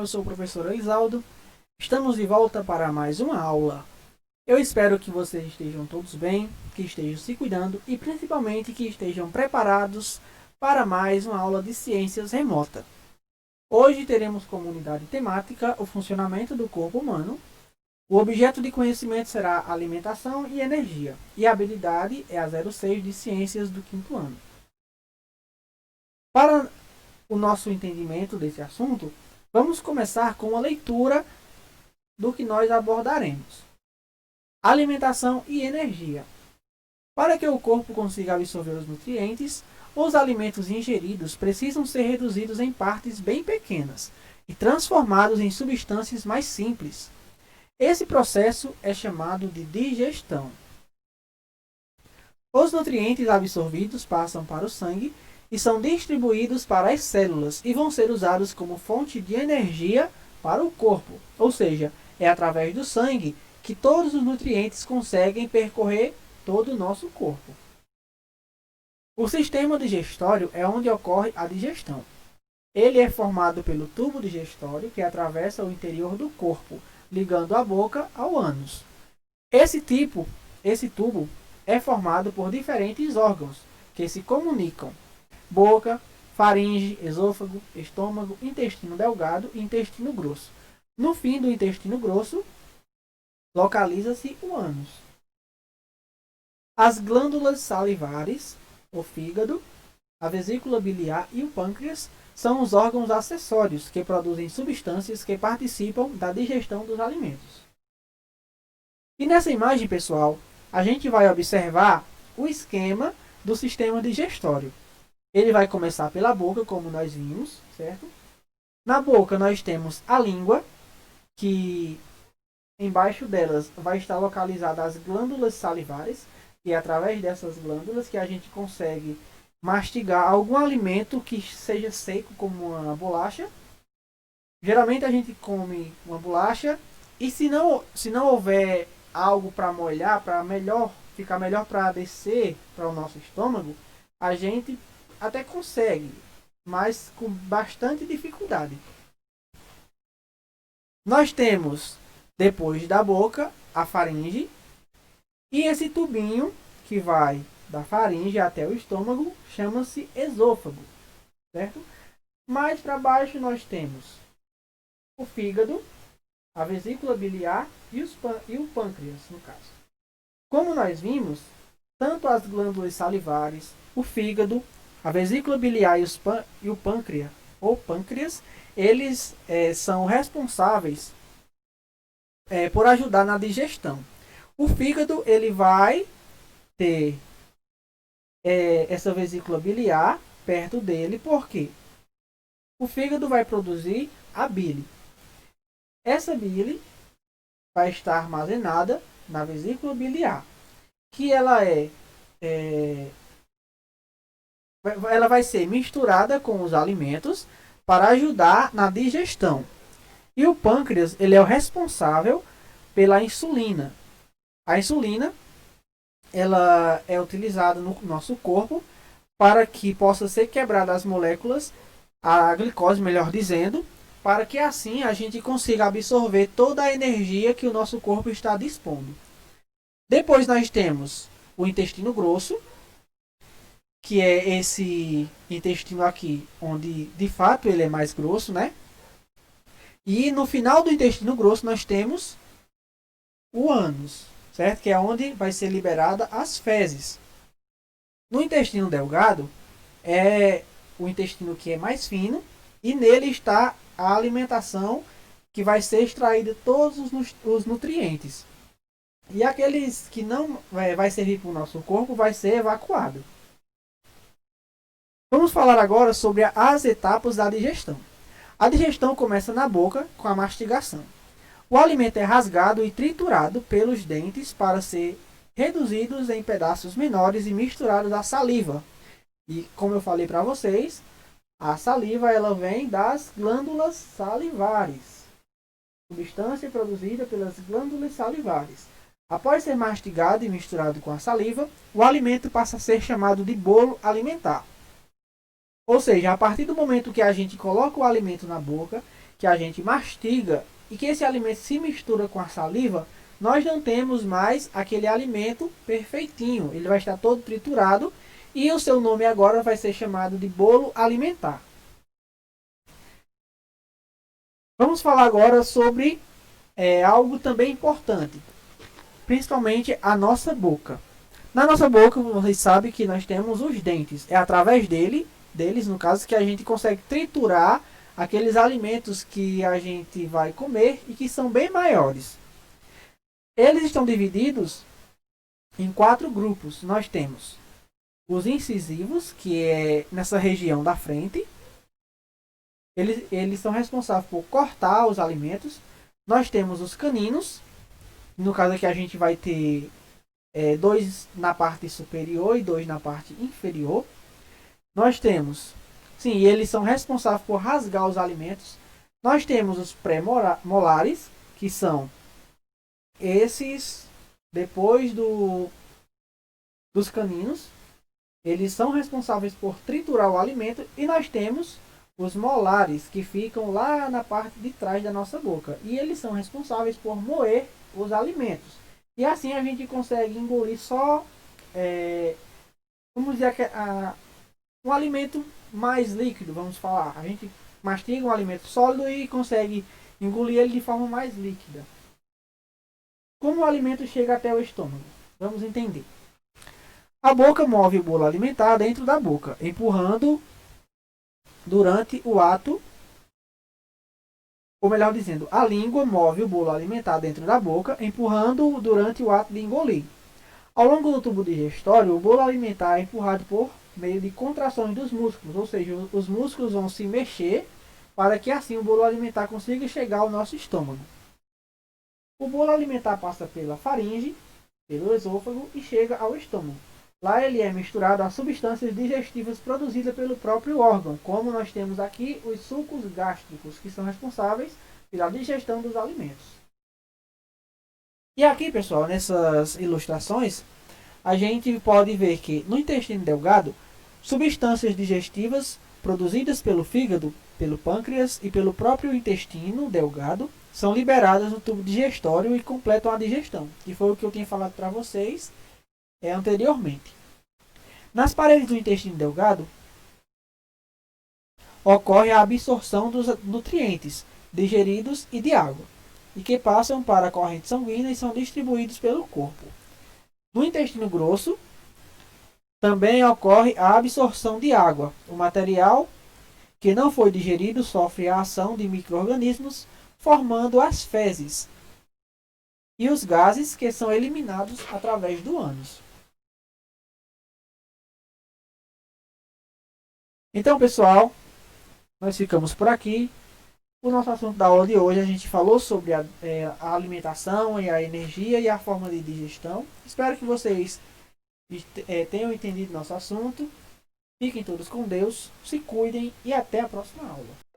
eu sou o professor Elisaldo. Estamos de volta para mais uma aula. Eu espero que vocês estejam todos bem, que estejam se cuidando e principalmente que estejam preparados para mais uma aula de ciências remota. Hoje teremos como unidade temática o funcionamento do corpo humano. O objeto de conhecimento será alimentação e energia, e a habilidade é a 06 de ciências do quinto ano. Para o nosso entendimento desse assunto, vamos começar com a leitura do que nós abordaremos. Alimentação e energia. Para que o corpo consiga absorver os nutrientes, os alimentos ingeridos precisam ser reduzidos em partes bem pequenas e transformados em substâncias mais simples. Esse processo é chamado de digestão. Os nutrientes absorvidos passam para o sangue e são distribuídos para as células e vão ser usados como fonte de energia para o corpo. Ou seja, é através do sangue que todos os nutrientes conseguem percorrer todo o nosso corpo. O sistema digestório é onde ocorre a digestão. Ele é formado pelo tubo digestório que atravessa o interior do corpo, ligando a boca ao ânus. Esse tubo é formado por diferentes órgãos que se comunicam: boca, faringe, esôfago, estômago, intestino delgado e intestino grosso. No fim do intestino grosso, localiza-se o ânus. As glândulas salivares, o fígado, a vesícula biliar e o pâncreas são os órgãos acessórios que produzem substâncias que participam da digestão dos alimentos. E nessa imagem, pessoal, a gente vai observar o esquema do sistema digestório. Ele vai começar pela boca, como nós vimos, certo? Na boca nós temos a língua, que embaixo delas vai estar localizada as glândulas salivares, e é através dessas glândulas que a gente consegue mastigar algum alimento que seja seco, como uma bolacha. Geralmente a gente come uma bolacha, e se não houver algo para molhar, para ficar melhor para descer para o nosso estômago, a gente até consegue, mas com bastante dificuldade. Nós temos, depois da boca, a faringe, e esse tubinho que vai da faringe até o estômago chama-se esôfago, certo? Mais para baixo nós temos o fígado, a vesícula biliar e o pâncreas, no caso. Como nós vimos, tanto as glândulas salivares, o fígado, a vesícula biliar e o pâncreas, ou pâncreas, eles são responsáveis por ajudar na digestão. O fígado ele vai ter essa vesícula biliar perto dele, porque o fígado vai produzir a bile. Essa bile vai estar armazenada na vesícula biliar, que ela vai ser misturada com os alimentos para ajudar na digestão. E o pâncreas ele é o responsável pela insulina. A insulina ela é utilizada no nosso corpo para que possa ser quebrada as moléculas, a glicose, melhor dizendo, para que assim a gente consiga absorver toda a energia que o nosso corpo está dispondo. Depois nós temos o intestino grosso, que é esse intestino aqui, onde de fato ele é mais grosso, né? E no final do intestino grosso nós temos o ânus, certo? Que é onde vai ser liberada as fezes. No intestino delgado é o intestino que é mais fino, e nele está a alimentação, que vai ser extraída todos os nutrientes. E aqueles que não vai servir para o nosso corpo vai ser evacuado. Vamos falar agora sobre as etapas da digestão. A digestão começa na boca com a mastigação. O alimento é rasgado e triturado pelos dentes para ser reduzidos em pedaços menores e misturados à saliva. E como eu falei para vocês, a saliva ela vem das glândulas salivares. Substância produzida pelas glândulas salivares. Após ser mastigado e misturado com a saliva, o alimento passa a ser chamado de bolo alimentar. Ou seja, a partir do momento que a gente coloca o alimento na boca, que a gente mastiga e que esse alimento se mistura com a saliva, nós não temos mais aquele alimento perfeitinho. Ele vai estar todo triturado e o seu nome agora vai ser chamado de bolo alimentar. Vamos falar agora sobre algo também importante, principalmente a nossa boca. Na nossa boca, vocês sabem que nós temos os dentes. É através deles, no caso, que a gente consegue triturar aqueles alimentos que a gente vai comer e que são bem maiores. Eles estão divididos em 4 grupos. Nós temos os incisivos, que é nessa região da frente. Eles são responsáveis por cortar os alimentos. Nós temos os caninos. No caso aqui a gente vai ter 2 na parte superior e 2 na parte inferior. Nós temos, sim, eles são responsáveis por rasgar os alimentos. Nós temos os pré-molares, que são esses depois dos caninos. Eles são responsáveis por triturar o alimento. E nós temos os molares, que ficam lá na parte de trás da nossa boca. E eles são responsáveis por moer os alimentos. E assim a gente consegue engolir só, vamos dizer, um alimento mais líquido, vamos falar. A gente mastiga um alimento sólido e consegue engolir ele de forma mais líquida. Como o alimento chega até o estômago? Vamos entender. A boca move o bolo alimentar dentro da boca, empurrando durante o ato, ou melhor dizendo, a língua move o bolo alimentar dentro da boca, empurrando durante o ato de engolir. Ao longo do tubo digestório, o bolo alimentar é empurrado por meio de contrações dos músculos, ou seja, os músculos vão se mexer para que assim o bolo alimentar consiga chegar ao nosso estômago. O bolo alimentar passa pela faringe, pelo esôfago e chega ao estômago. Lá ele é misturado a substâncias digestivas produzidas pelo próprio órgão, como nós temos aqui os sucos gástricos, que são responsáveis pela digestão dos alimentos. E aqui, pessoal, nessas ilustrações, a gente pode ver que no intestino delgado, substâncias digestivas produzidas pelo fígado, pelo pâncreas e pelo próprio intestino delgado são liberadas no tubo digestório e completam a digestão, que foi o que eu tinha falado para vocês anteriormente. Nas paredes do intestino delgado ocorre a absorção dos nutrientes digeridos e de água, e que passam para a corrente sanguínea e são distribuídos pelo corpo. No intestino grosso também ocorre a absorção de água. O material que não foi digerido sofre a ação de micro-organismos, formando as fezes e os gases que são eliminados através do ânus. Então, pessoal, nós ficamos por aqui. O nosso assunto da aula de hoje, a gente falou sobre a alimentação e a energia e a forma de digestão. Espero que vocês tenham entendido nosso assunto. Fiquem todos com Deus, se cuidem e até a próxima aula.